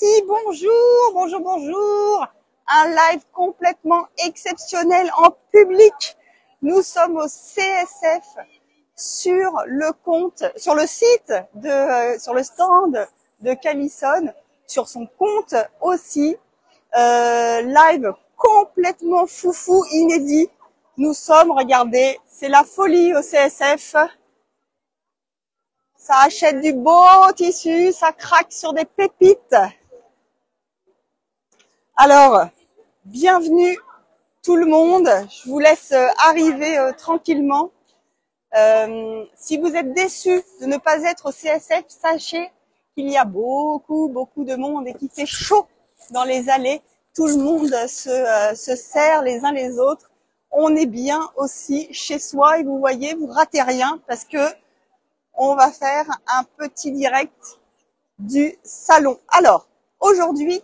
parti, bonjour, bonjour, bonjour. Un live complètement exceptionnel en public. Nous sommes au CSF sur le site sur le stand de Callison, sur son compte aussi. Live complètement foufou, inédit. Nous sommes, regardez, c'est la folie au CSF. Ça achète du beau tissu, ça craque sur des pépites. Alors, bienvenue tout le monde. Je vous laisse arriver tranquillement. Si vous êtes déçus de ne pas être au CSF, sachez qu'il y a beaucoup de monde et qu'il fait chaud dans les allées. Tout le monde se serre les uns les autres. On est bien aussi chez soi et vous voyez, vous ratez rien parce que on va faire un petit direct du salon. Alors, aujourd'hui,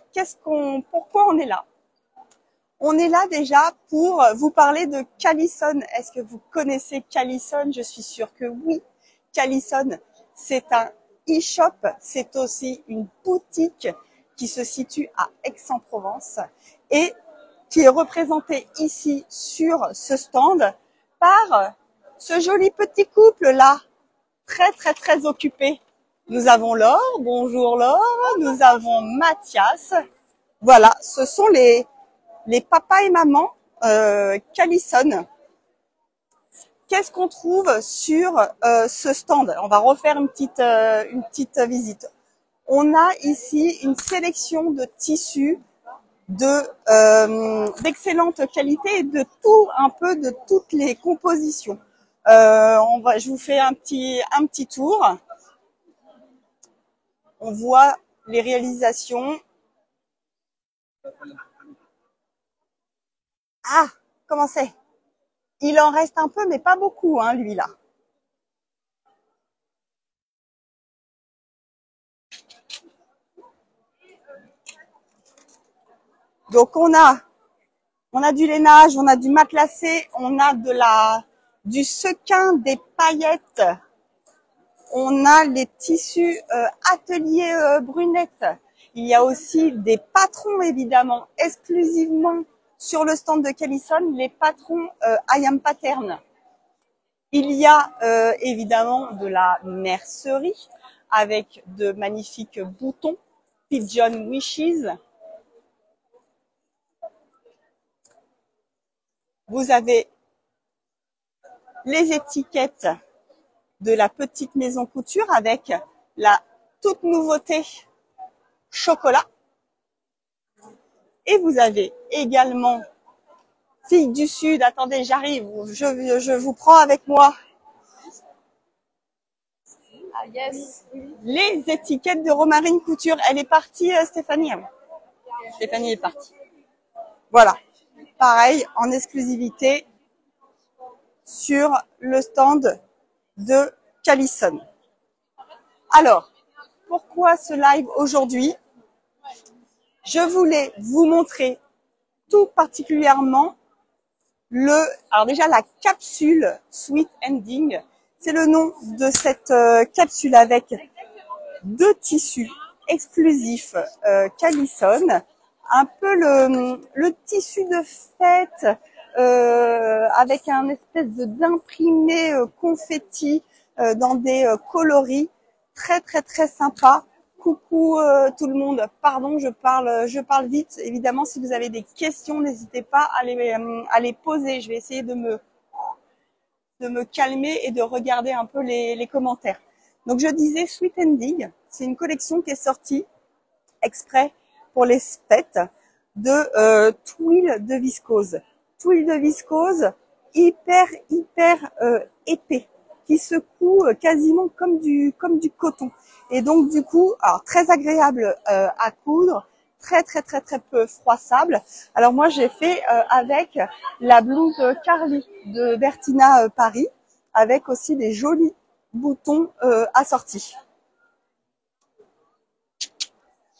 pourquoi on est là? On est là déjà pour vous parler de Callison. Est-ce que vous connaissez Callison? Je suis sûre que oui. Callison, c'est un e-shop, c'est aussi une boutique qui se situe à Aix-en-Provence et qui est représentée ici sur ce stand par ce joli petit couple là, très occupé. Nous avons Laure, bonjour Laure, nous avons Mathias. Voilà, ce sont les papas et mamans Callison. Qu'est-ce qu'on trouve sur ce stand? On va refaire une petite visite. On a ici une sélection de tissus d'excellente qualité et de toutes les compositions. Je vous fais un petit tour. On voit les réalisations. Ah, comment c'est? Il en reste un peu, mais pas beaucoup, hein, lui là. Donc on a du lainage, on a du matelassé, on a du sequin, des paillettes. On a les tissus atelier brunette. Il y a aussi des patrons, évidemment, exclusivement sur le stand de Callison, les patrons I Am Pattern. Il y a évidemment de la mercerie avec de magnifiques boutons, Pigeon Wishes. Vous avez les étiquettes de la petite maison couture avec la toute nouveauté chocolat. Et vous avez également, fille du Sud, attendez, j'arrive, je vous prends avec moi. Ah, yes. Les étiquettes de Romarine Couture. Elle est partie, Stéphanie. Stéphanie est partie. Voilà. Pareil, en exclusivité sur le stand de Callison. Alors, pourquoi ce live aujourd'hui? Je voulais vous montrer tout particulièrement alors déjà la capsule Sweet Ending. C'est le nom de cette capsule avec deux tissus exclusifs Callison. Un peu le tissu de fête avec un espèce d'imprimé confetti dans des coloris très sympa. Coucou tout le monde, pardon, je parle vite. Évidemment, si vous avez des questions, n'hésitez pas à les poser. Je vais essayer de me calmer et de regarder un peu les commentaires. Donc je disais Sweet Ending, c'est une collection qui est sortie exprès pour les fêtes de tuile de viscose. Tuile de viscose hyper épais, qui se coud quasiment comme du coton. Et donc du coup, alors très agréable à coudre, très peu froissable. Alors moi j'ai fait avec la blouse Carly de Bertina Paris, avec aussi des jolis boutons assortis.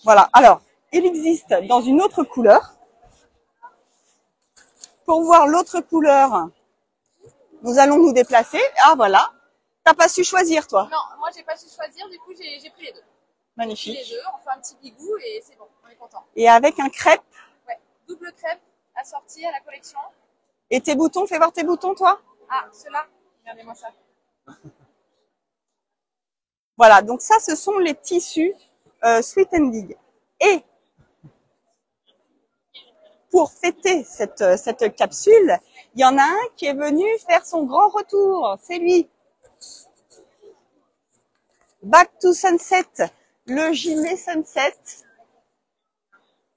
Voilà. Alors il existe dans une autre couleur. Pour voir l'autre couleur, nous allons nous déplacer. Ah voilà. T'as pas su choisir, toi? Non, moi j'ai pas su choisir, du coup j'ai pris les deux. Magnifique. Les deux, on fait un petit bigou et c'est bon, on est content. Et avec un crêpe. Ouais, double crêpe assortie à la collection. Et tes boutons, fais voir tes boutons, toi. Ah, ceux-là, regardez-moi ça. Voilà, donc ça, ce sont les tissus Sweet and Dig. Et pour fêter cette capsule, il y en a un qui est venu faire son grand retour. C'est lui. Back to Sunset, le gilet Sunset.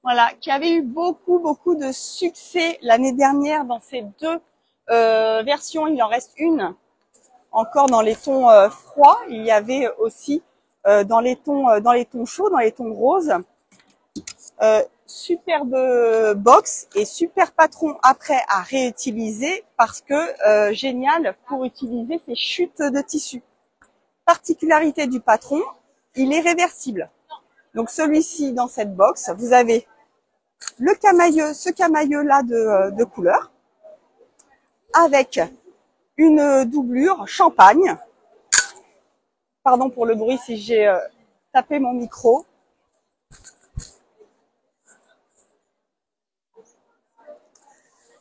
Voilà, qui avait eu beaucoup de succès l'année dernière dans ces deux versions. Il en reste une encore dans les tons froids. Il y avait aussi dans les tons chauds, dans les tons roses. Superbe box et super patron après à réutiliser parce que génial pour utiliser ces chutes de tissu. Particularité du patron, il est réversible. Donc celui-ci dans cette box, vous avez le camailleux, ce camailleux-là de couleur, avec une doublure champagne. Pardon pour le bruit si j'ai tapé mon micro.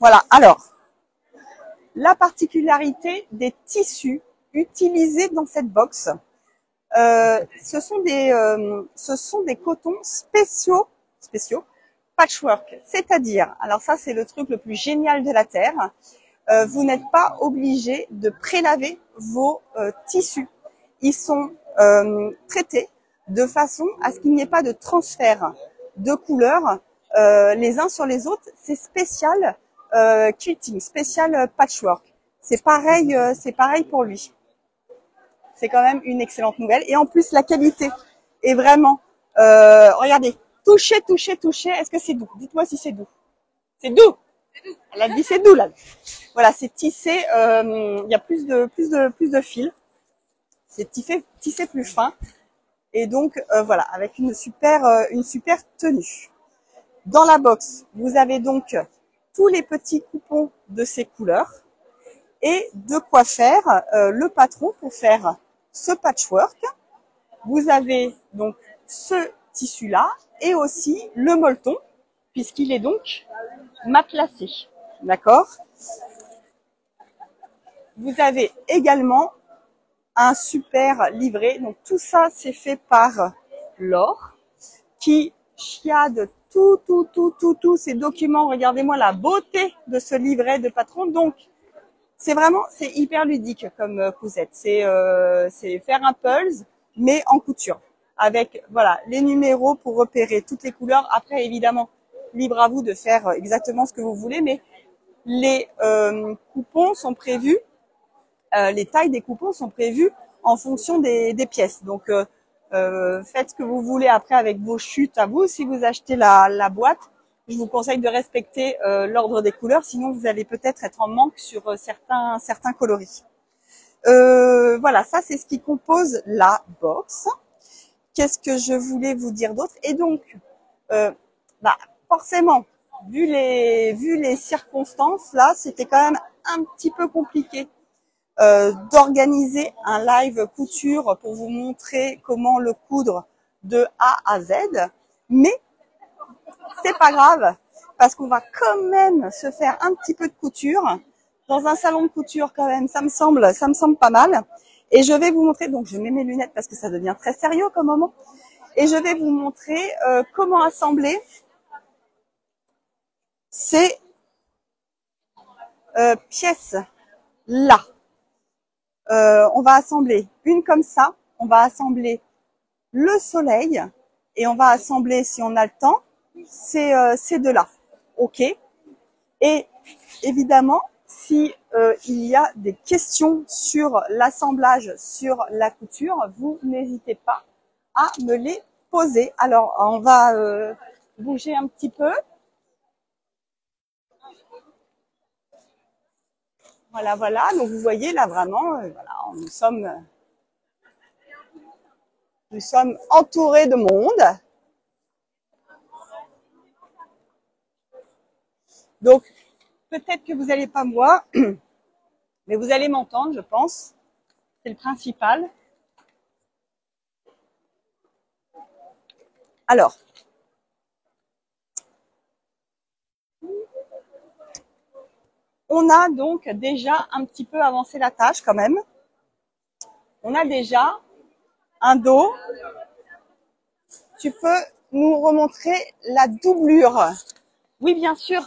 Voilà, alors, la particularité des tissus utilisés dans cette box, ce sont des cotons spéciaux patchwork, c'est-à-dire, alors ça c'est le truc le plus génial de la Terre, vous n'êtes pas obligé de prélaver vos tissus. Ils sont traités de façon à ce qu'il n'y ait pas de transfert de couleurs les uns sur les autres. C'est spécial quilting, spécial patchwork. C'est pareil pour lui. C'est quand même une excellente nouvelle. Et en plus, la qualité est vraiment, regardez, toucher. Est-ce que c'est doux? Dites-moi si c'est doux. C'est doux. Elle a dit c'est doux là. Voilà, c'est tissé. Il y a plus de fils. C'est tissé plus fin. Et donc voilà, avec une super tenue. Dans la box, vous avez donc tous les petits coupons de ces couleurs et de quoi faire le patron pour faire ce patchwork. Vous avez donc ce tissu-là et aussi le molleton puisqu'il est donc matelassé. D'accord? Vous avez également un super livret. Donc tout ça, c'est fait par Laure qui chiade tous ces documents. Regardez-moi la beauté de ce livret de patron. Donc, c'est hyper ludique comme cousette. C'est faire un pulse, mais en couture. Avec, voilà, les numéros pour repérer toutes les couleurs. Après, évidemment, libre à vous de faire exactement ce que vous voulez, mais les coupons sont prévus, les tailles des coupons sont prévues en fonction des pièces. Donc, faites ce que vous voulez après avec vos chutes à vous. Si vous achetez la boîte, je vous conseille de respecter l'ordre des couleurs, sinon vous allez peut-être être en manque sur certains coloris. Voilà, ça c'est ce qui compose la box. Qu'est-ce que je voulais vous dire d'autre? Et donc, forcément, vu les circonstances, là, c'était quand même un petit peu compliqué d'organiser un live couture pour vous montrer comment le coudre de A à Z, mais c'est pas grave parce qu'on va quand même se faire un petit peu de couture dans un salon de couture quand même. Ça me semble pas mal. Et je vais vous montrer. Donc je mets mes lunettes parce que ça devient très sérieux comme moment. Et je vais vous montrer comment assembler ces pièces là. On va assembler une comme ça. On va assembler le soleil et on va assembler, si on a le temps, ces deux-là. OK. Et évidemment, si il y a des questions sur l'assemblage, sur la couture, vous n'hésitez pas à me les poser. Alors, on va bouger un petit peu. Voilà. Donc, vous voyez là vraiment, voilà, nous sommes entourés de monde. Donc, peut-être que vous n'allez pas me voir, mais vous allez m'entendre, je pense. C'est le principal. Alors, on a donc déjà un petit peu avancé la tâche quand même. On a déjà un dos. Tu peux nous remontrer la doublure? Oui, bien sûr.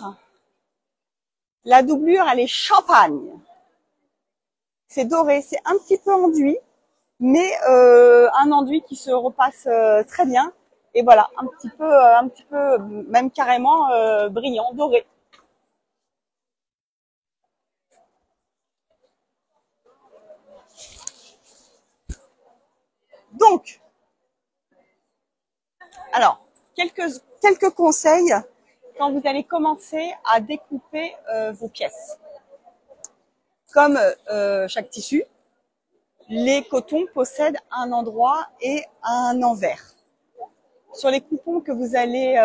La doublure, elle est champagne. C'est doré, c'est un petit peu enduit, mais un enduit qui se repasse très bien. Et voilà, un petit peu, même carrément brillant, doré. Donc, alors, quelques conseils quand vous allez commencer à découper vos pièces. Comme chaque tissu, les cotons possèdent un endroit et un envers. Sur les coupons que vous allez...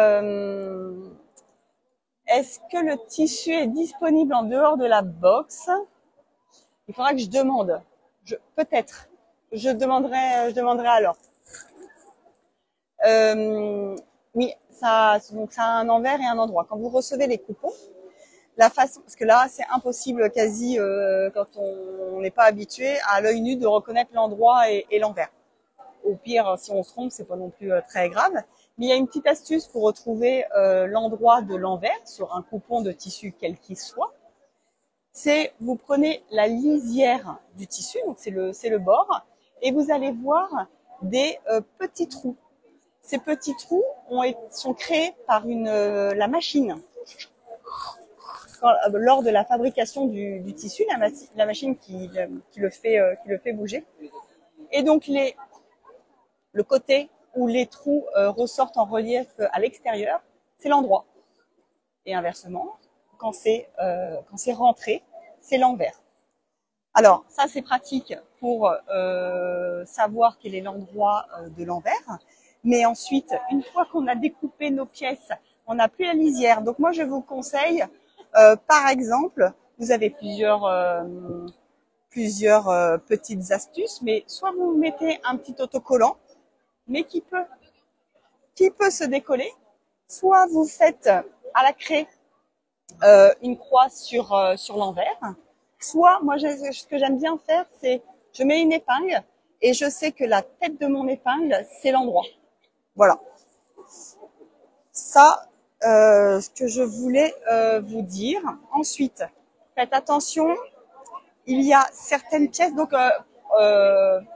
est-ce que le tissu est disponible en dehors de la box? Il faudra que je demande. Peut-être. Je demanderai alors. Oui, donc ça a un envers et un endroit. Quand vous recevez les coupons, la façon, parce que là, c'est impossible quasi quand on n'est pas habitué à l'œil nu de reconnaître l'endroit et l'envers. Au pire, si on se trompe, c'est pas non plus très grave. Mais il y a une petite astuce pour retrouver l'endroit de l'envers sur un coupon de tissu quel qu'il soit. C'est vous prenez la lisière du tissu, donc c'est le bord, et vous allez voir des petits trous. Ces petits trous sont créés par la machine. Lors de la fabrication du tissu, la machine qui le fait bouger. Et donc le côté où les trous ressortent en relief à l'extérieur, c'est l'endroit. Et inversement, quand c'est rentré, c'est l'envers. Alors ça c'est pratique pour savoir quel est l'endroit de l'envers. Mais ensuite, une fois qu'on a découpé nos pièces, on n'a plus la lisière. Donc moi je vous conseille, par exemple, vous avez plusieurs petites astuces, mais soit vous mettez un petit autocollant, mais qui peut se décoller, soit vous faites à la craie une croix sur l'envers, soit moi ce que j'aime bien faire, c'est je mets une épingle et je sais que la tête de mon épingle c'est l'endroit. Voilà. Ça, ce que je voulais vous dire. Ensuite, faites attention, il y a certaines pièces, donc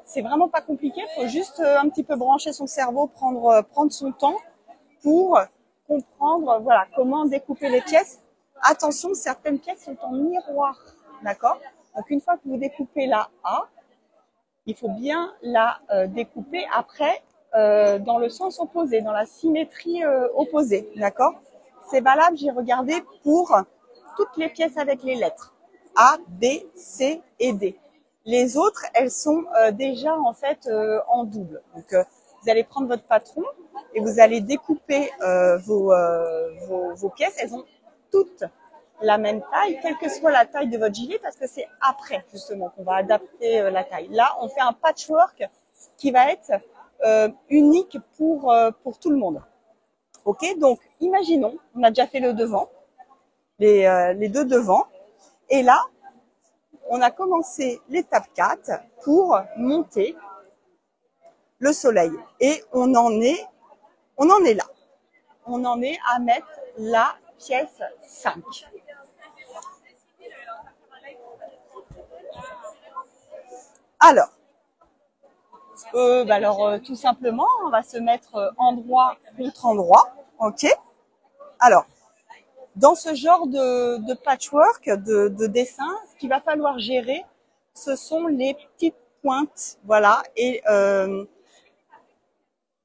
c'est vraiment pas compliqué, il faut juste un petit peu brancher son cerveau, prendre son temps pour comprendre voilà comment découper les pièces. Attention, certaines pièces sont en miroir, d'accord? Donc une fois que vous découpez la A, il faut bien la découper après dans le sens opposé, dans la symétrie opposée, d'accord? C'est valable, j'ai regardé pour toutes les pièces avec les lettres A, B, C et D. Les autres, elles sont déjà en fait en double. Donc vous allez prendre votre patron et vous allez découper vos pièces. Elles ont toutes la même taille, quelle que soit la taille de votre gilet, parce que c'est après justement qu'on va adapter la taille. Là, on fait un patchwork qui va être unique pour tout le monde. Ok, donc imaginons, on a déjà fait le devant, les deux devants, et là, on a commencé l'étape 4 pour monter le soleil. Et on en est là. On en est à mettre la pièce 5. Alors, tout simplement, on va se mettre endroit contre endroit, ok? Alors, dans ce genre de patchwork, de dessin, ce qu'il va falloir gérer, ce sont les petites pointes, voilà. Et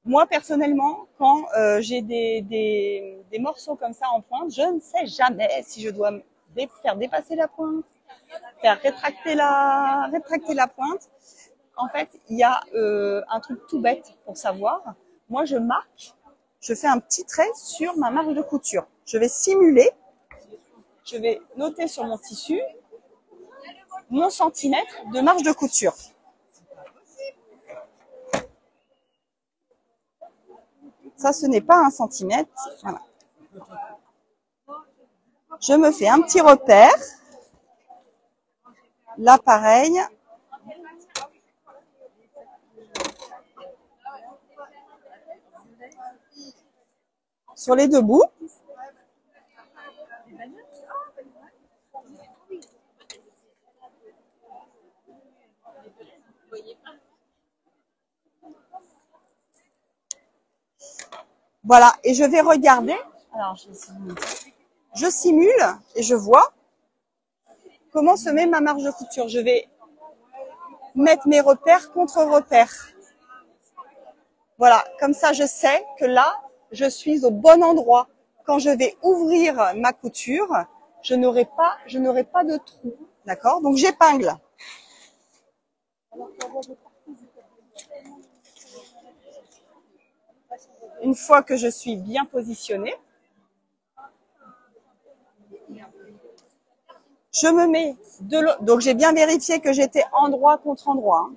moi personnellement, quand j'ai des morceaux comme ça en pointe, je ne sais jamais si je dois faire dépasser la pointe, faire rétracter la pointe. En fait, il y a un truc tout bête pour savoir. Moi, je fais un petit trait sur ma marque de couture. Je vais simuler, je vais noter sur mon tissu mon centimètre de marge de couture. Ça, ce n'est pas 1 centimètre. Voilà. Je me fais un petit repère. Là, pareil. Sur les deux bouts. Voilà, et je vais regarder. Alors, je simule et je vois comment se met ma marge de couture. Je vais mettre mes repères contre repères. Voilà, comme ça je sais que là, je suis au bon endroit. Quand je vais ouvrir ma couture, je n'aurai pas de trou. D'accord? Donc j'épingle. Une fois que je suis bien positionnée, je me mets de l'autre. Donc j'ai bien vérifié que j'étais endroit contre endroit.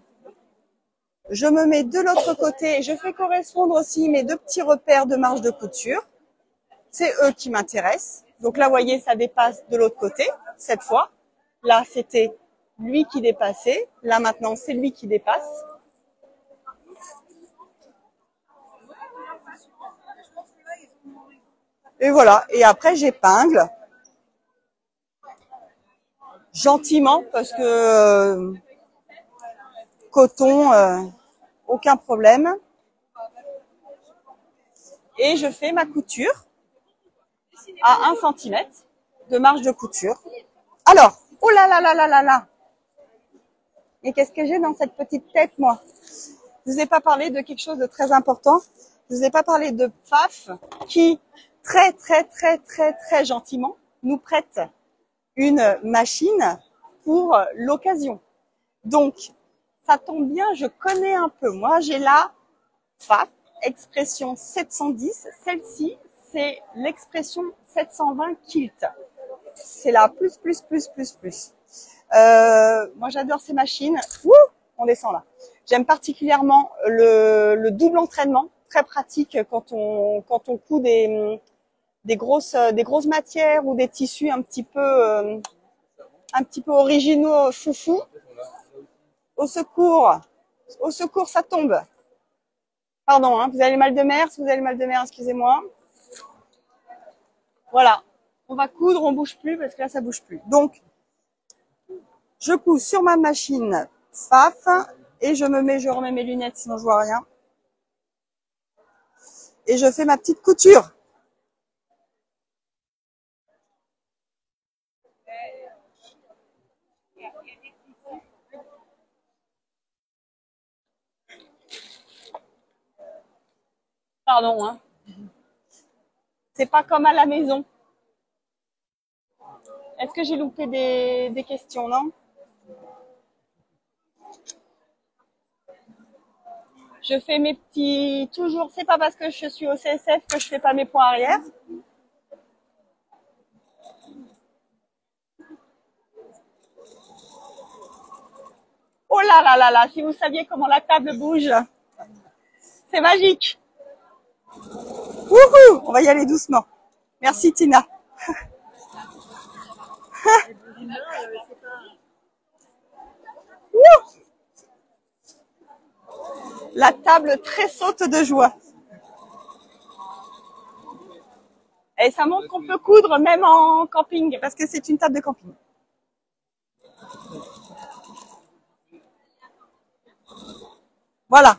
Je me mets de l'autre côté et je fais correspondre aussi mes deux petits repères de marge de couture. C'est eux qui m'intéressent. Donc là, vous voyez, ça dépasse de l'autre côté, cette fois. Là, c'était lui qui dépassait. Là, maintenant, c'est lui qui dépasse. Et voilà. Et après, j'épingle. Gentiment, parce que coton, aucun problème. Et je fais ma couture à 1 centimètre de marge de couture. Alors, oh là là là là là là. Et qu'est-ce que j'ai dans cette petite tête, moi? Je vous ai pas parlé de quelque chose de très important. Je vous ai pas parlé de Pfaff qui, très gentiment, nous prête une machine pour l'occasion. Donc, ça tombe bien, je connais un peu. Moi, j'ai la Pfaff expression 710. Celle-ci, c'est l'expression 720 kilt. C'est la plus. Moi, j'adore ces machines. Ouh, on descend là. J'aime particulièrement le double entraînement, très pratique quand on coud des grosses matières ou des tissus un petit peu originaux, foufou. Au secours, ça tombe. Pardon, hein, vous avez mal de mer, si vous avez mal de mer, excusez-moi. Voilà, on va coudre, on bouge plus parce que là ça bouge plus. Donc, je couds sur ma machine Pfaff et je remets mes lunettes sinon je vois rien. Et je fais ma petite couture. Pardon, hein. C'est pas comme à la maison. Est-ce que j'ai loupé des questions, non? Je fais mes petits, toujours, c'est pas parce que je suis au CSF que je fais pas mes points arrière. Oh là là là là, si vous saviez comment la table bouge. C'est magique. Wouhou, on va y aller doucement. Merci Tina. La table tressaute de joie. Et ça montre qu'on peut coudre même en camping, parce que c'est une table de camping. Voilà.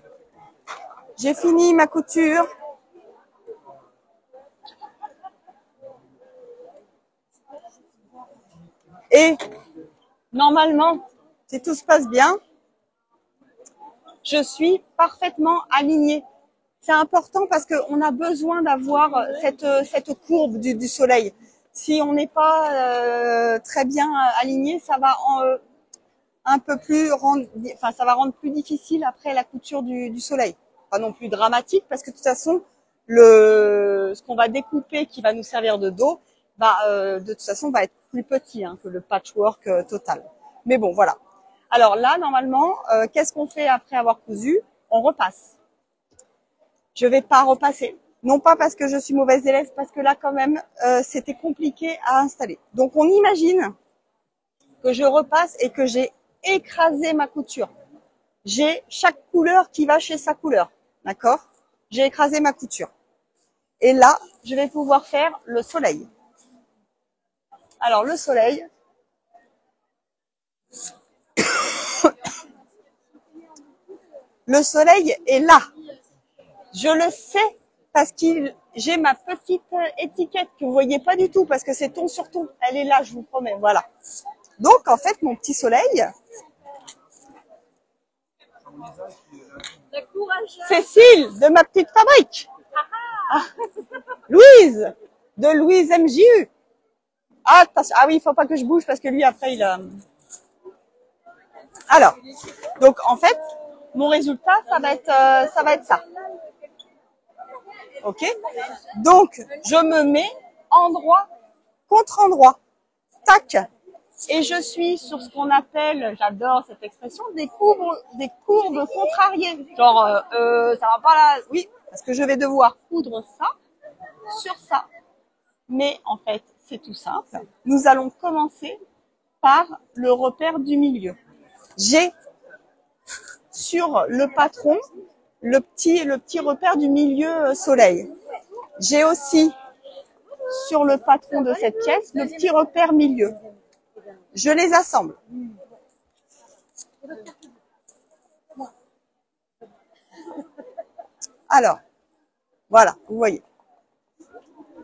J'ai fini ma couture. Et normalement, si tout se passe bien, je suis parfaitement alignée. C'est important parce qu'on a besoin d'avoir cette courbe du soleil. Si on n'est pas très bien aligné, ça va ça va rendre plus difficile après la couture du soleil. Pas non plus dramatique parce que de toute façon, ce qu'on va découper qui va nous servir de dos, de toute façon va être plus petit que le patchwork total. Mais bon, voilà. Alors là, normalement, qu'est-ce qu'on fait après avoir cousu? On repasse. Je vais pas repasser. Non pas parce que je suis mauvaise élève, parce que là quand même, c'était compliqué à installer. Donc on imagine que je repasse et que j'ai écrasé ma couture. J'ai chaque couleur qui va chez sa couleur, d'accord? J'ai écrasé ma couture. Et là, je vais pouvoir faire le soleil. Alors le soleil, le soleil est là. Je le sais parce que j'ai ma petite étiquette que vous voyez pas du tout parce que c'est ton sur ton. Elle est là, je vous promets, voilà. Donc en fait, mon petit soleil, Cécile de ma petite fabrique, Louise de Louise MJU. Ah, attention. Ah oui, il faut pas que je bouge parce que lui après il a... Alors, donc en fait, mon résultat ça va être ça. Ok? Donc je me mets endroit contre endroit. Tac. Et je suis sur ce qu'on appelle, j'adore cette expression, des courbes contrariées. Genre, ça va pas là. Oui, parce que je vais devoir coudre ça sur ça. Mais en fait, c'est tout simple. Nous allons commencer par le repère du milieu. J'ai sur le patron le petit repère du milieu soleil. J'ai aussi sur le patron de cette pièce le petit repère milieu. Je les assemble. Alors, voilà, vous voyez.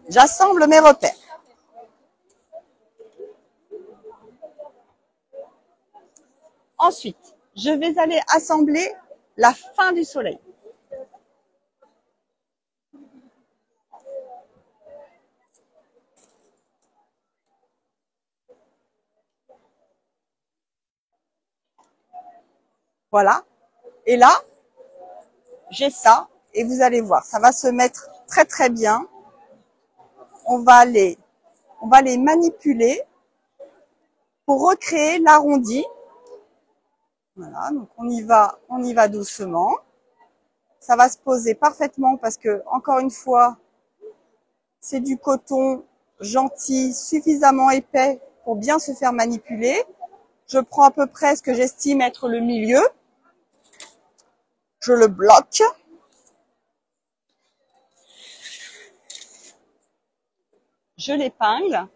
J'assemble mes repères. Ensuite, je vais aller assembler la fin du soleil. Voilà. Et là, j'ai ça. Et vous allez voir, ça va se mettre très très bien. On va les manipuler pour recréer l'arrondi. Voilà, donc on y va doucement. Ça va se poser parfaitement parce que, encore une fois, c'est du coton gentil, suffisamment épais pour bien se faire manipuler. Je prends à peu près ce que j'estime être le milieu. Je le bloque. Je l'épingle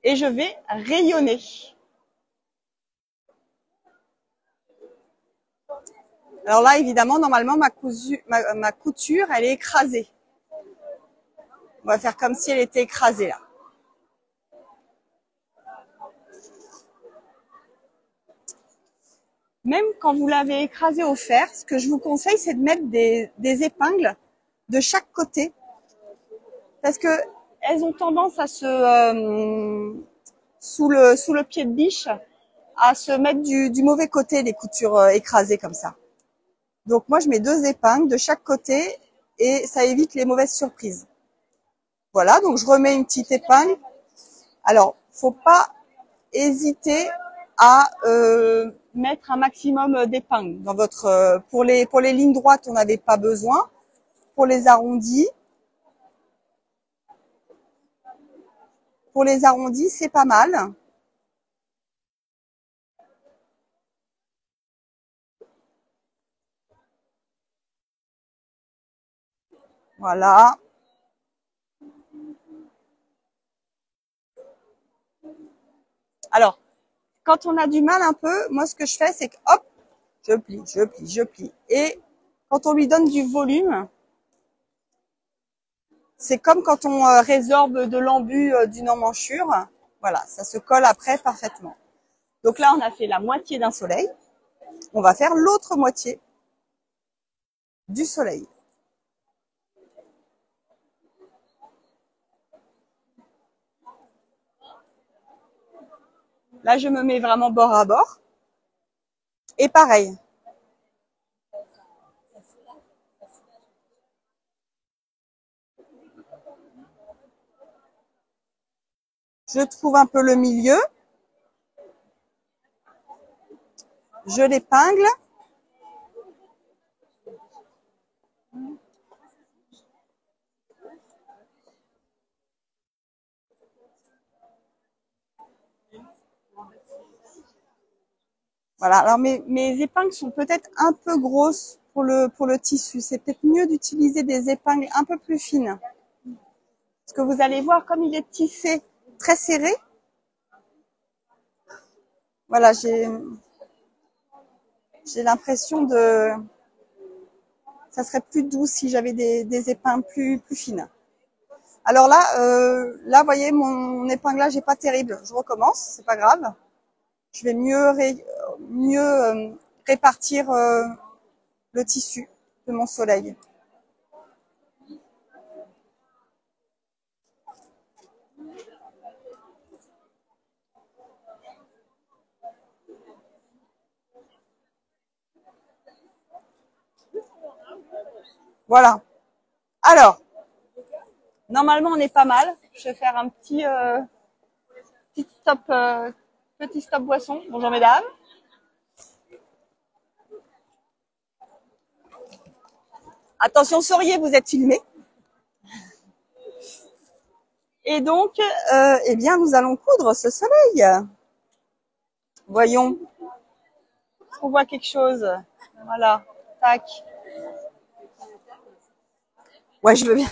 et je vais rayonner. Alors là, évidemment, normalement, ma couture, elle est écrasée. On va faire comme si elle était écrasée là. Même quand vous l'avez écrasée au fer, ce que je vous conseille, c'est de mettre des épingles de chaque côté. Parce que elles ont tendance à sous le pied de biche, à se mettre du mauvais côté, les coutures écrasées comme ça. Donc moi, je mets 2 épingles de chaque côté et ça évite les mauvaises surprises. Voilà, donc je remets une petite épingle. Alors, faut pas hésiter à mettre un maximum d'épingles dans votre pour les lignes droites, on n'avait pas besoin. Pour les arrondis, c'est pas mal. Voilà. Alors, quand on a du mal un peu, moi ce que je fais, c'est que hop, je plie, je plie, je plie. Et quand on lui donne du volume, c'est comme quand on résorbe de l'embu d'une emmanchure. Voilà, ça se colle après parfaitement. Donc là, on a fait la moitié d'un soleil. On va faire l'autre moitié du soleil. Là, je me mets vraiment bord à bord. Et pareil. Je trouve un peu le milieu. Je l'épingle. Voilà. Alors mes épingles sont peut-être un peu grosses pour le tissu. C'est peut-être mieux d'utiliser des épingles un peu plus fines. Parce que vous allez voir, comme il est tissé très serré, voilà, j'ai l'impression de, ça serait plus doux si j'avais des épingles plus fines. Alors là, vous voyez, mon épinglage est pas terrible. Je recommence, c'est pas grave. Je vais mieux répartir le tissu de mon soleil. Voilà. Alors, normalement, on est pas mal. Je vais faire un petit stop boisson. Bonjour mesdames. Attention, Saurier, vous êtes filmés. Et donc, eh bien, nous allons coudre ce soleil. Voyons. On voit quelque chose. Voilà. Tac. Ouais, je veux bien.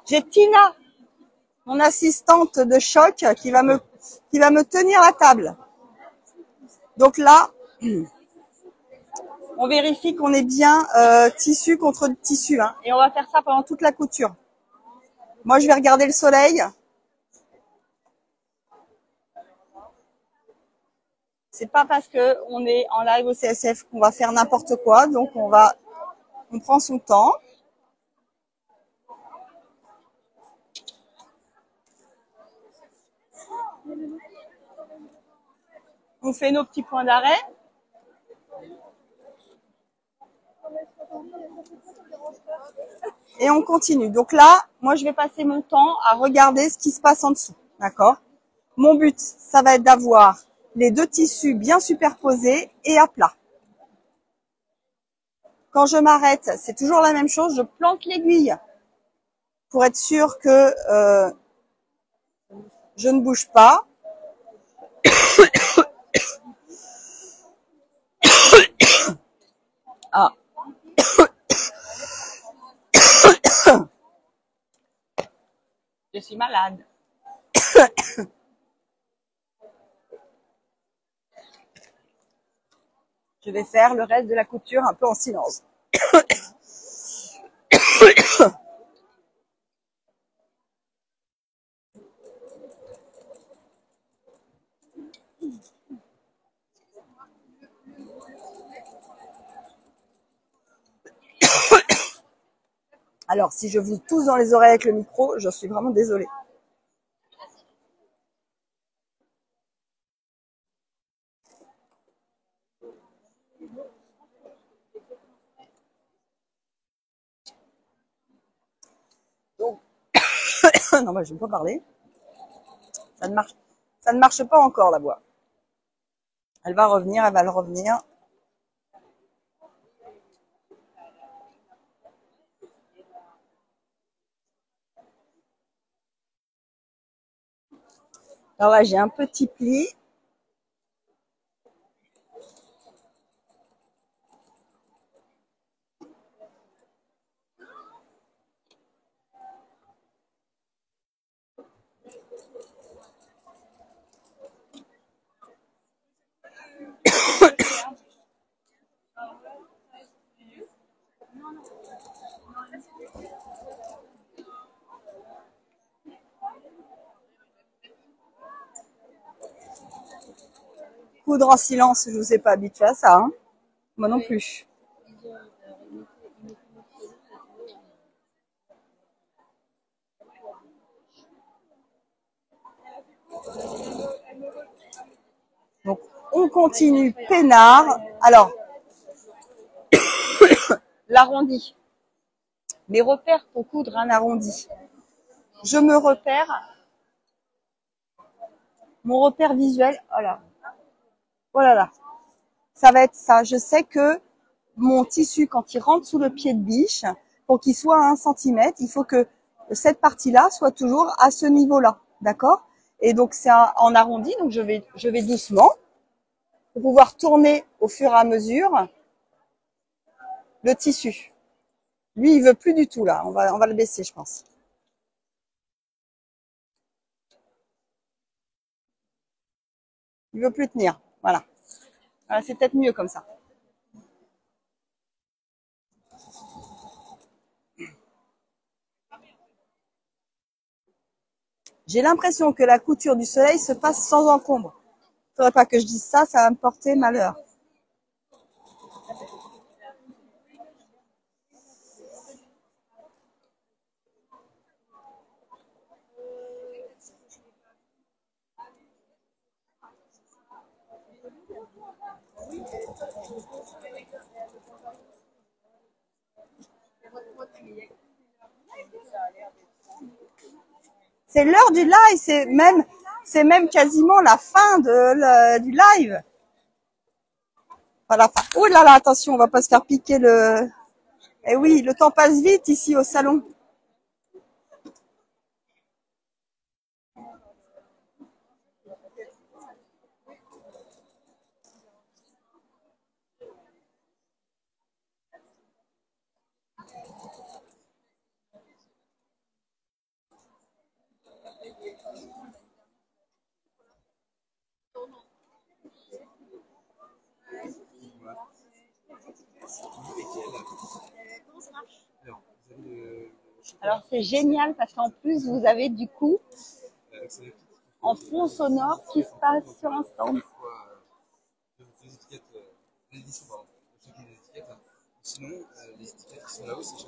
J'ai Tina, mon assistante de choc, qui va me tenir la table. Donc là, on vérifie qu'on est bien tissu contre tissu, hein, et on va faire ça pendant toute la couture. Moi, je vais regarder le soleil. C'est pas parce que on est en live au CSF qu'on va faire n'importe quoi, donc on prend son temps. On fait nos petits points d'arrêt. Et on continue. Donc là, moi, je vais passer mon temps à regarder ce qui se passe en dessous. D'accord? Mon but, ça va être d'avoir les deux tissus bien superposés et à plat. Quand je m'arrête, c'est toujours la même chose. Je plante l'aiguille pour être sûr que je ne bouge pas. Ah. Je suis malade. Je vais faire le reste de la couture un peu en silence. Alors, si je vous tousse dans les oreilles avec le micro, je suis vraiment désolée. Donc, non, moi, je ne vais pas parler. Ça ne marche pas encore, la voix. Elle va revenir, elle va le revenir. Alors là, j'ai un petit pli. Coudre en silence, je vous ai pas habitué à ça, hein. Moi non plus. Donc, on continue peinard. Alors, l'arrondi. Mes repères pour coudre un arrondi. Je me repère. Mon repère visuel, voilà. Voilà là. Ça va être ça. Je sais que mon tissu, quand il rentre sous le pied de biche, pour qu'il soit à 1 cm, il faut que cette partie-là soit toujours à ce niveau-là. D'accord? Et donc, c'est en arrondi, donc je vais doucement. pour pouvoir tourner au fur et à mesure le tissu. Lui, il veut plus du tout là. On va le baisser, je pense. Il veut plus tenir. Voilà. Voilà, c'est peut-être mieux comme ça. J'ai l'impression que la couture du soleil se passe sans encombre. Faudrait pas que je dise ça, ça va me porter malheur. C'est l'heure du live, c'est même quasiment la fin du live. Voilà. Oh là là, attention, on va pas se faire piquer le. Eh oui, le temps passe vite ici au salon. Alors c'est génial parce qu'en plus vous avez du coup en fond sonore qui se passe sur un stand. Des étiquettes, l'édition, pardon, chacune des étiquettes. Sinon, les étiquettes qui sont là-haut, c'est des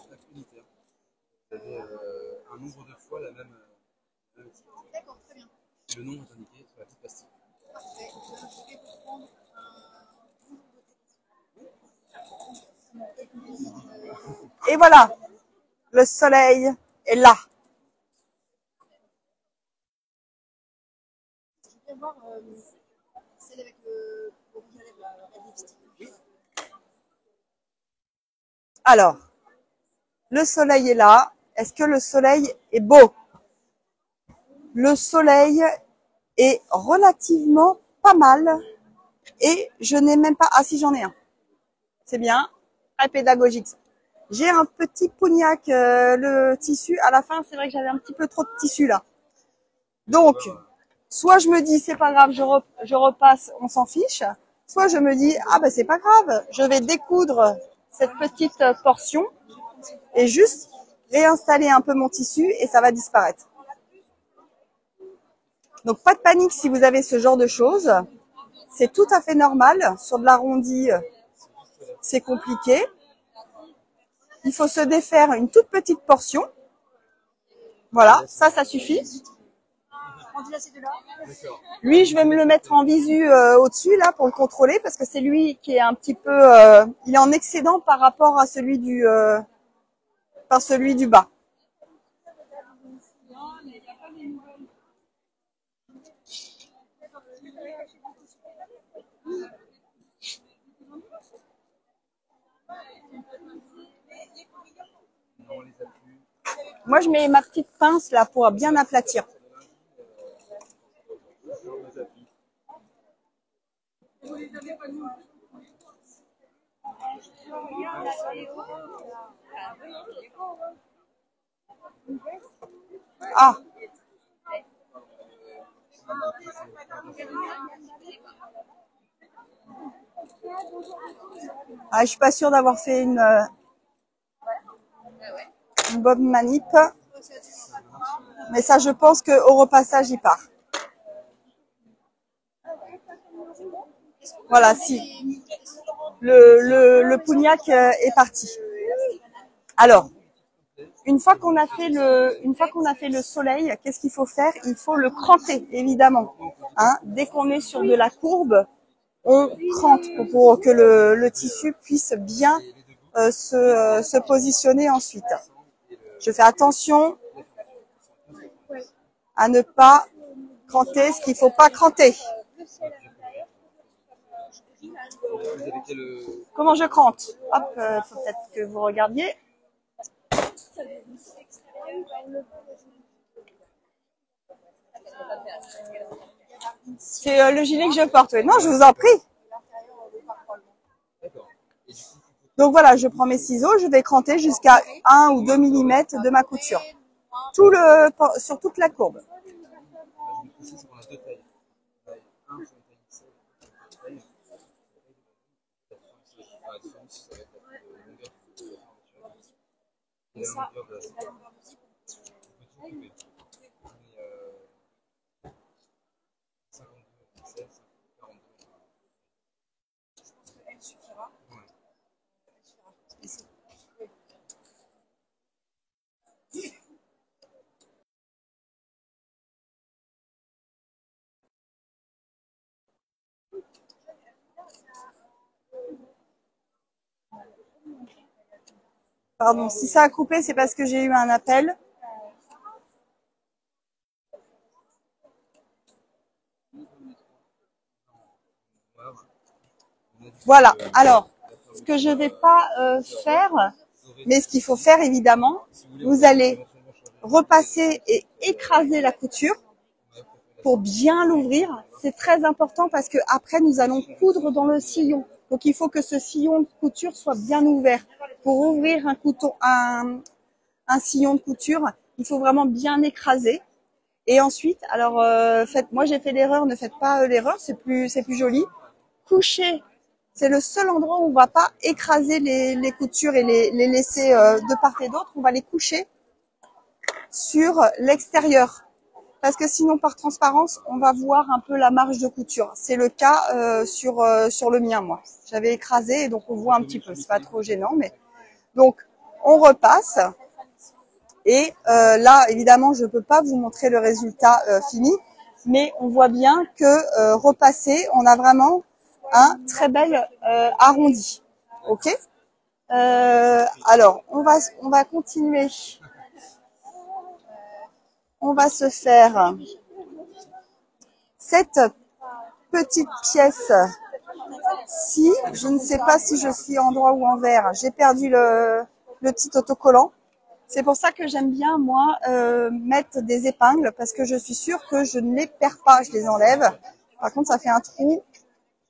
plaques unitaires. Vous avez un nombre de fois la même étiquette. D'accord, très bien. Et le nom est indiqué sur la petite plastique. Parfait. Je vais vous prendre Et voilà, le soleil est là. Je vais voir celle avec le rouge à lèvres, la lipstick. Alors, le soleil est là. Est-ce que le soleil est beau? Le soleil est relativement pas mal. Et je n'ai même pas... Ah si, j'en ai un. C'est bien. Très pédagogique. J'ai un petit pognac, le tissu. À la fin, c'est vrai que j'avais un petit peu trop de tissu là. Donc, soit je me dis, c'est pas grave, je repasse, on s'en fiche. Soit je me dis, ah ben c'est pas grave, je vais découdre cette petite portion et juste réinstaller un peu mon tissu et ça va disparaître. Donc pas de panique si vous avez ce genre de choses. C'est tout à fait normal. Sur de l'arrondi, c'est compliqué. Il faut se défaire une toute petite portion. Voilà, ça suffit. Lui, je vais me le mettre en visu au-dessus là pour le contrôler parce que c'est lui qui est un petit peu, il est en excédent par rapport à celui du bas. Moi, je mets ma petite pince là pour bien aplatir. Ah. Ah, je suis pas sûre d'avoir fait une bonne manip. Mais ça, je pense qu'au repassage, il part. Voilà, si. Le pugnac est parti. Alors, une fois qu'on a fait le soleil, qu'est-ce qu'il faut faire? Il faut le cranter, évidemment. Hein, dès qu'on est sur de la courbe, on crante pour que le tissu puisse bien se positionner ensuite. Je fais attention à ne pas cranter ce qu'il ne faut pas cranter. Comment je crante? Hop, faut peut-être que vous regardiez. C'est le gilet que je porte. Oui. Non, je vous en prie. D'accord. Et du coup, Donc voilà, je prends mes ciseaux, je vais cranter jusqu'à 1 ou 2 mm de ma couture. Sur toute la courbe. je me précise qu'on a deux tailles. On a un pour une taille XL, un pour une taille. La différence, ça va être la longueur de la fermeture et la longueur de la séquence. On peut tout couper. Mais 52 XL, 42. Je pense qu'elle suffira. Ouais. Pardon, si ça a coupé, c'est parce que j'ai eu un appel. Voilà, alors, ce que je ne vais pas faire, mais ce qu'il faut faire évidemment, vous allez repasser et écraser la couture pour bien l'ouvrir. C'est très important parce que après nous allons coudre dans le sillon. Donc il faut que ce sillon de couture soit bien ouvert. Pour ouvrir un sillon de couture, il faut vraiment bien écraser. Et ensuite, alors moi j'ai fait l'erreur, ne faites pas l'erreur, c'est plus joli. Coucher, c'est le seul endroit où on va pas écraser les coutures et les laisser de part et d'autre. On va les coucher sur l'extérieur. Parce que sinon, par transparence, on va voir un peu la marge de couture. C'est le cas sur le mien, moi. J'avais écrasé et donc on voit un petit peu. C'est pas trop gênant, mais donc on repasse. Et là, évidemment, je peux pas vous montrer le résultat fini, mais on voit bien que repassé, on a vraiment un très bel arrondi. Ok. Alors, on va continuer. On va se faire cette petite pièce-ci. Je ne sais pas si je suis en droit ou en vert. J'ai perdu le petit autocollant. C'est pour ça que j'aime bien, moi, mettre des épingles parce que je suis sûre que je ne les perds pas, je les enlève. Par contre, ça fait un trou.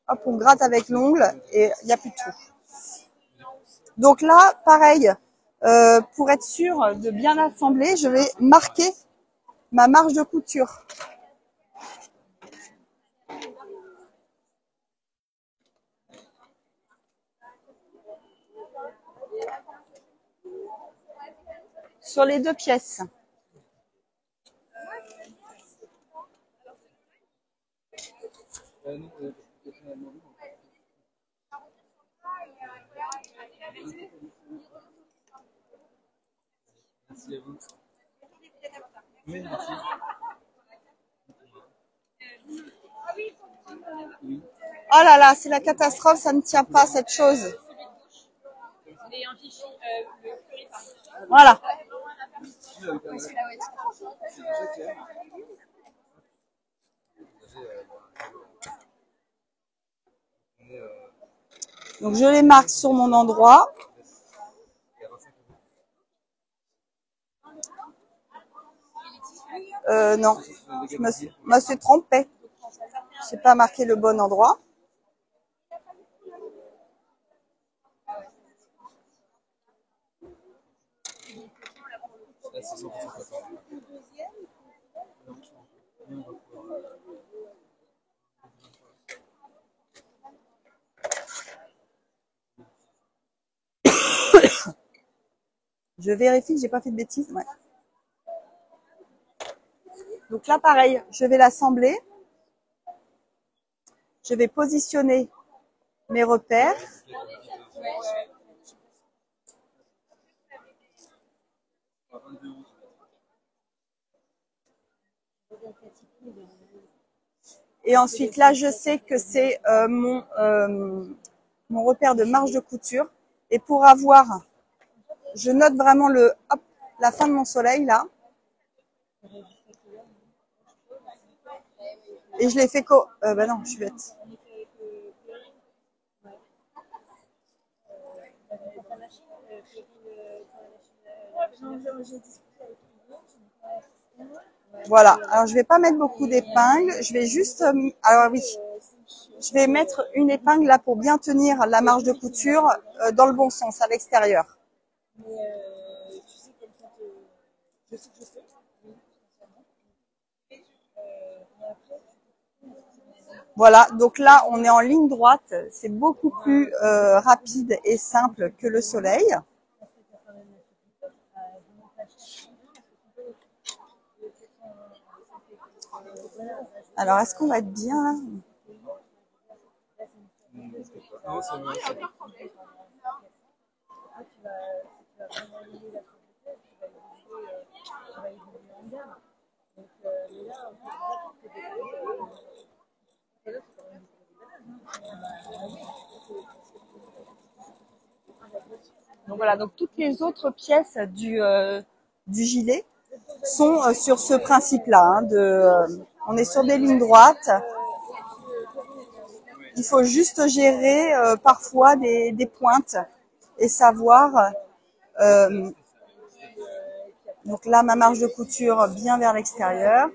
Hop, on gratte avec l'ongle et il n'y a plus de trou. Donc là, pareil, pour être sûr de bien assembler, je vais marquer ma marge de couture. Sur les deux pièces. Merci à vous. Oui, merci. Oh là là, c'est la catastrophe, ça ne tient pas cette chose. Voilà. Donc je les marque sur mon endroit. Non, je me suis trompée. J'ai pas marqué le bon endroit. Je vérifie que j'ai pas fait de bêtises. Ouais. Donc là, pareil, je vais l'assembler. Je vais positionner mes repères. Et ensuite, là, je sais que c'est mon repère de marge de couture. Et pour avoir, je note vraiment la fin de mon soleil, là. Et je l'ai fait bah non, je suis bête. Voilà. Alors, je vais pas mettre beaucoup d'épingles. Je vais juste, alors oui, je vais mettre une épingle là pour bien tenir la marge de couture dans le bon sens, à l'extérieur. Mais tu sais, comme quand je sais que je sais. Voilà, donc là, on est en ligne droite. C'est beaucoup plus rapide et simple que le soleil. Alors, est-ce qu'on va être bien là? Non, c'est bon. Donc voilà, donc toutes les autres pièces du gilet sont sur ce principe-là. On est sur des lignes droites. Il faut juste gérer parfois des pointes et savoir. Donc là, ma marge de couture bien vers l'extérieur.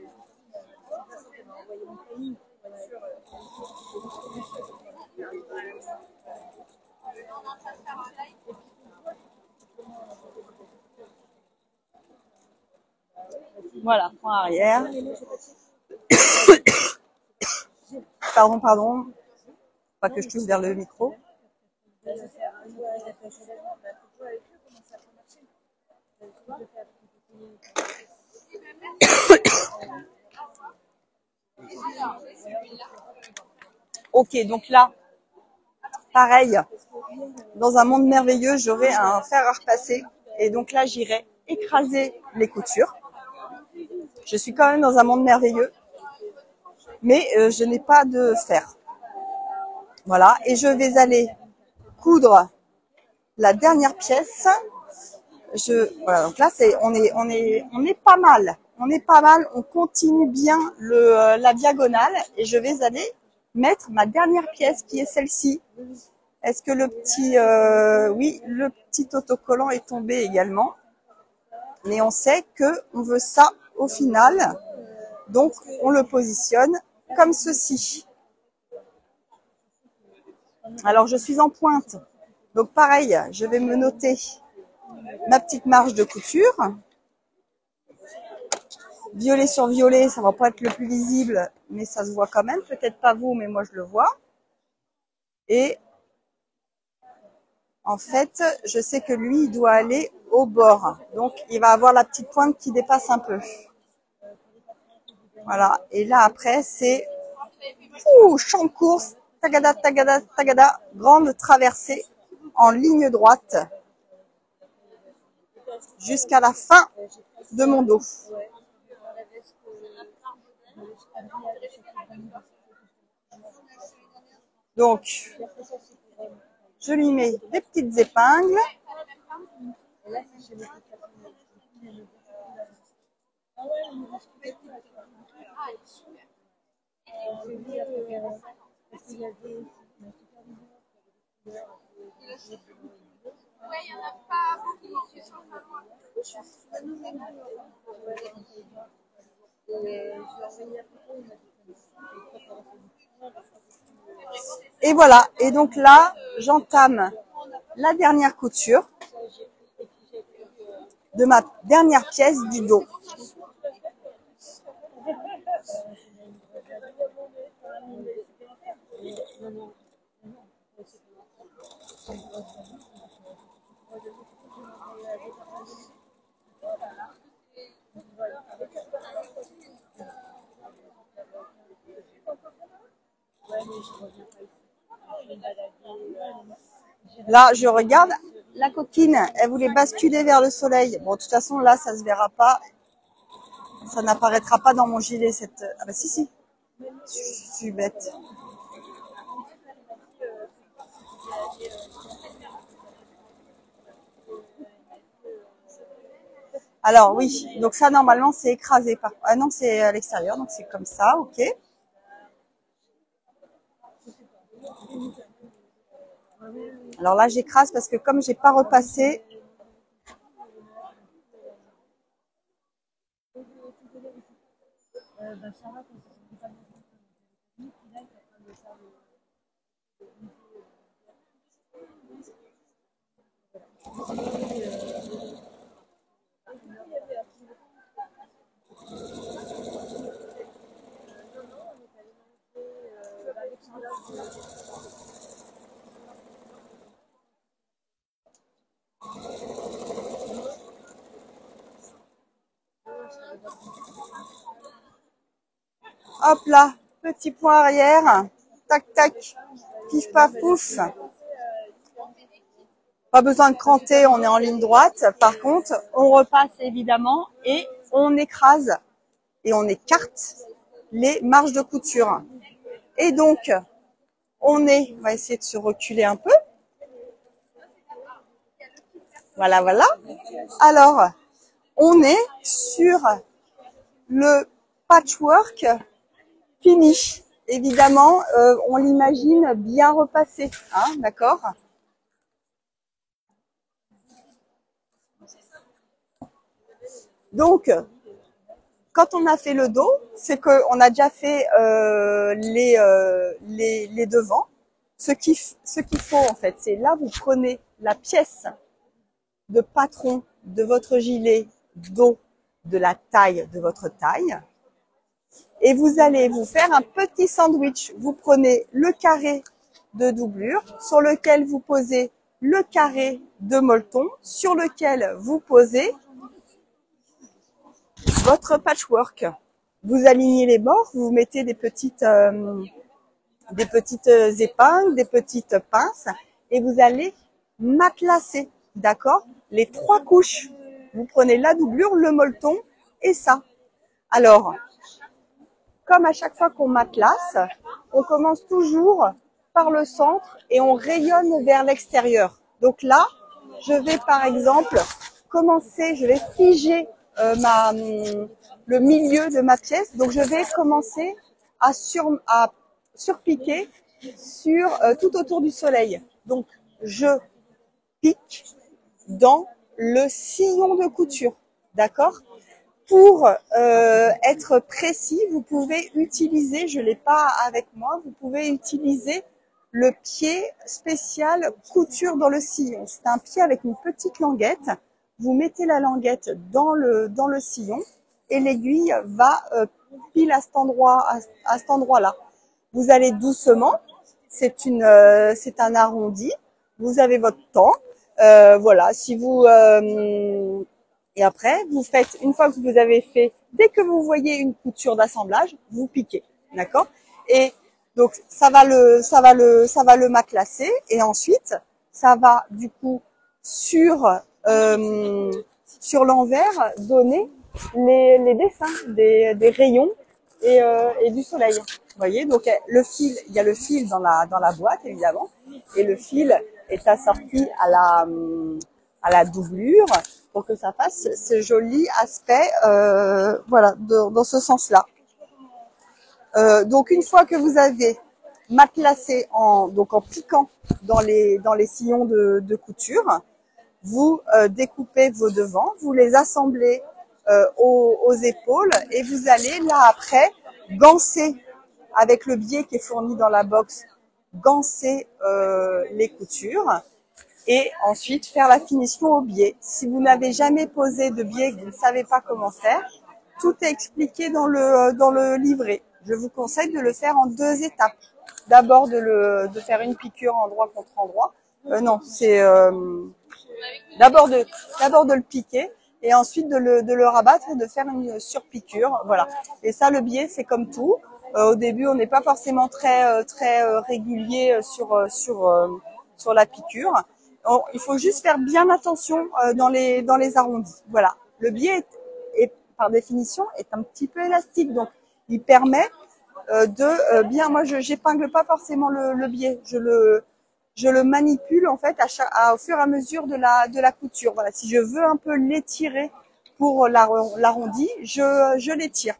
Voilà, point arrière. Pardon. Pas que je touche vers le micro. Ok, donc là, pareil, dans un monde merveilleux, j'aurai un fer à repasser. Et donc là, j'irai écraser les coutures. Je suis quand même dans un monde merveilleux, mais je n'ai pas de fer. Voilà, et je vais aller coudre la dernière pièce. Voilà, donc là, on est pas mal. On est pas mal. On continue bien la diagonale et je vais aller mettre ma dernière pièce qui est celle-ci. Est-ce que le petit, oui, le petit autocollant est tombé également. Mais on sait que on veut ça au final. Donc, on le positionne comme ceci. Alors, je suis en pointe. Donc, pareil, je vais me noter ma petite marge de couture. Violet sur violet, ça va pas être le plus visible, mais ça se voit quand même. Peut-être pas vous, mais moi je le vois. Et en fait, je sais que lui, il doit aller au bord. Donc, il va avoir la petite pointe qui dépasse un peu. Voilà. Et là, après, c'est champ de course, tagada, tagada, tagada, grande traversée en ligne droite jusqu'à la fin de mon dos. Donc, je lui mets des petites épingles. Ouais, il n'y en a pas beaucoup qui sont Et voilà. Et donc là, j'entame la dernière couture de ma dernière pièce du dos. Là, je regarde, la coquine, elle voulait basculer vers le soleil. Bon, de toute façon, là, ça se verra pas. Ça n'apparaîtra pas dans mon gilet, cette... Ah bah si. Je suis bête. Alors oui, donc ça, normalement, c'est écrasé. Ah non, c'est à l'extérieur, donc c'est comme ça, ok. Alors là, j'écrase parce que comme j'ai pas repassé, Ça va, quand c'est pas bien. Puis là, il est en train de faire Hop là, petit point arrière. Tac, tac. Pif, paf, pouf. Pas besoin de cranter, on est en ligne droite. Par contre, on repasse évidemment et on écrase et on écarte les marges de couture. Et donc, on va essayer de se reculer un peu. Voilà, voilà. Alors, on est sur le patchwork fini. Évidemment, on l'imagine bien repassé, hein, d'accord? Donc, quand on a fait le dos, c'est qu'on a déjà fait les devants. Ce qu'il faut en fait, c'est là vous prenez la pièce de patron de votre gilet dos de la taille de votre taille et vous allez vous faire un petit sandwich. Vous prenez le carré de doublure sur lequel vous posez le carré de molleton sur lequel vous posez votre patchwork. Vous alignez les bords, vous mettez des petites épingles, des petites pinces et vous allez matelassez, d'accord? Les 3 couches. Vous prenez la doublure, le molleton et ça. Alors, comme à chaque fois qu'on matelasse, on commence toujours par le centre et on rayonne vers l'extérieur. Donc là, je vais par exemple commencer, je vais figer le milieu de ma pièce. Donc je vais commencer à surpiquer tout autour du soleil. Donc je pique dans le sillon de couture, d'accord? Pour être précis, vous pouvez utiliser, je l'ai pas avec moi, vous pouvez utiliser le pied spécial couture dans le sillon. C'est un pied avec une petite languette. Vous mettez la languette dans le sillon et l'aiguille va pile à cet endroit-là. Vous allez doucement. C'est un arrondi. Vous avez votre temps. Voilà. Si vous et après, vous faites, une fois que vous avez fait, dès que vous voyez une couture d'assemblage, vous piquez, d'accord? Et donc, ça va le matelassé, et ensuite, ça va, du coup, sur l'envers, donner les dessins des rayons et du soleil. Vous voyez? Donc, le fil, il y a le fil dans la boîte, évidemment, et le fil est assorti à la doublure, pour que ça fasse ce joli aspect, voilà, dans ce sens-là. Donc une fois que vous avez matelassé en piquant dans les sillons de couture, vous découpez vos devants, vous les assemblez aux épaules et vous allez là après ganser avec le biais qui est fourni dans la box, ganser les coutures. Et ensuite faire la finition au biais. Si vous n'avez jamais posé de biais et que vous ne savez pas comment faire, tout est expliqué dans le livret. Je vous conseille de le faire en 2 étapes. D'abord de faire une piqûre endroit contre endroit. Non, c'est d'abord de le piquer et ensuite de le rabattre et de faire une surpiqûre. Voilà. Et ça, le biais, c'est comme tout. Au début, on n'est pas forcément très régulier sur la piqûre. Il faut juste faire bien attention dans les arrondis. Voilà. Le biais est par définition est un petit peu élastique, donc il permet de bien. Moi, j'épingle pas forcément le biais. Je le manipule en fait au fur et à mesure de la couture. Voilà. Si je veux un peu l'étirer pour l'arrondi, je l'étire.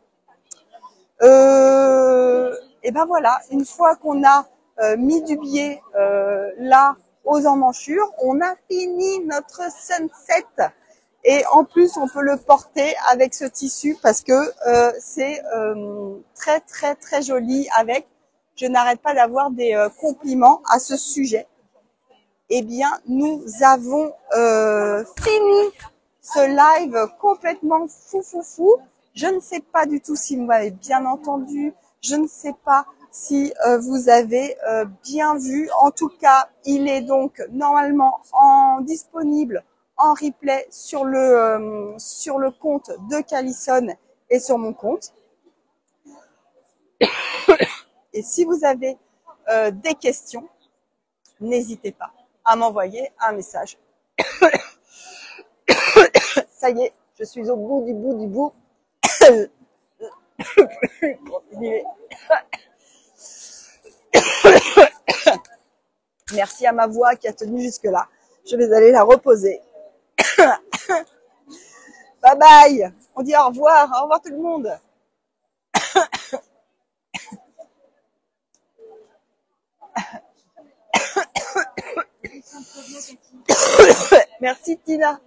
Et ben voilà. Une fois qu'on a mis du biais là aux emmanchures, on a fini notre sunset Et en plus, on peut le porter avec ce tissu parce que c'est très, très, très joli avec. Je n'arrête pas d'avoir des compliments à ce sujet. Eh bien, nous avons fini ce live complètement fou. Je ne sais pas du tout si vous m'avez bien entendu. Je ne sais pas si vous avez bien vu. En tout cas, il est donc normalement disponible en replay sur le compte de Callison et sur mon compte. Et si vous avez des questions, n'hésitez pas à m'envoyer un message. Ça y est, je suis au bout du bout. Merci à ma voix qui a tenu jusque-là. Je vais aller la reposer. Bye bye. On dit au revoir. Au revoir tout le monde. Merci Tina.